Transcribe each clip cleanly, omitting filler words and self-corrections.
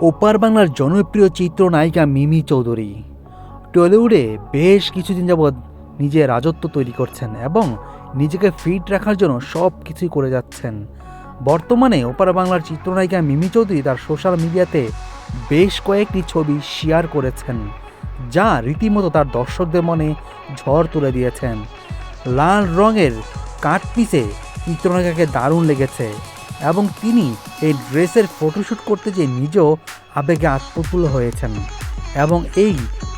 ওপার বাংলার জনপ্রিয় চিত্রনায়িকা মিমি চৌধুরী টলিউডে বেশ কিছুদিন যাবৎ নিজের রাজত্ব তৈরি করছেন এবং নিজেকে ফিট রাখার জন্য সব কিছুই করে যাচ্ছেন। বর্তমানে ওপার বাংলার চিত্রনায়িকা মিমি চৌধুরী তার সোশ্যাল মিডিয়াতে বেশ কয়েকটি ছবি শেয়ার করেছেন, যা রীতিমতো তার দর্শকদের মনে ঝড় তুলে দিয়েছেন। লাল রঙের কাটপিসে চিত্রনায়িকাকে দারুণ লেগেছে এবং তিনি এই ড্রেসের ফটোশ্যুট করতে যেয়ে নিজেও আবেগে আত্মতুল্য হয়েছেন এবং এই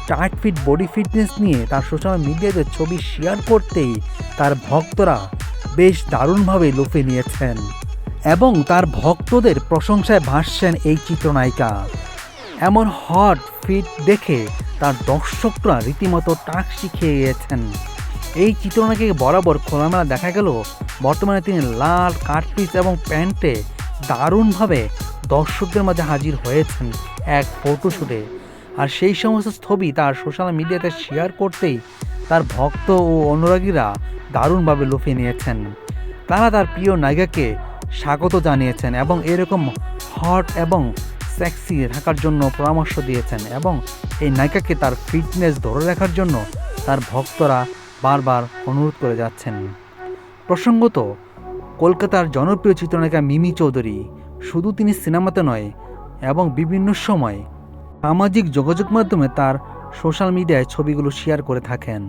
টাইট ফিট বডি ফিটনেস নিয়ে তার সোশ্যাল মিডিয়াতে ছবি শেয়ার করতেই তার ভক্তরা বেশ দারুণভাবে লুফে নিয়েছেন এবং তার ভক্তদের প্রশংসায় ভাসছেন এই চিত্রনায়িকা। এমন হট ফিট দেখে তার দর্শকরা রীতিমতো টাক শিখিয়ে গিয়েছেন। এই চিত্রনায়িকাকে বরাবর খোলামেলা দেখা গেল, বর্তমানে তিনি লাল কাটপিস এবং প্যান্টে দারুণভাবে দর্শকদের মাঝে হাজির হয়েছেন এক ফটোশ্যুটে। আর সেই সমস্ত ছবি তার সোশ্যাল মিডিয়াতে শেয়ার করতেই তার ভক্ত ও অনুরাগীরা দারুণভাবে লুফিয়ে নিয়েছেন। তারা তার প্রিয় নায়িকাকে স্বাগত জানিয়েছেন এবং এরকম হট এবং সেক্সি থাকার জন্য পরামর্শ দিয়েছেন এবং এই নায়িকাকে তার ফিটনেস ধরে রাখার জন্য তার ভক্তরা বারবার অনুরোধ করে যাচ্ছেন। প্রসঙ্গত, কলকাতার জনপ্রিয় চিত্রনায়িকা মিমি চৌধুরী শুধু তিনি সিনেমাতে নয় এবং বিভিন্ন সময় সামাজিক যোগাযোগ মাধ্যমে তার সোশ্যাল মিডিয়ায় ছবিগুলো শেয়ার করে থাকেন।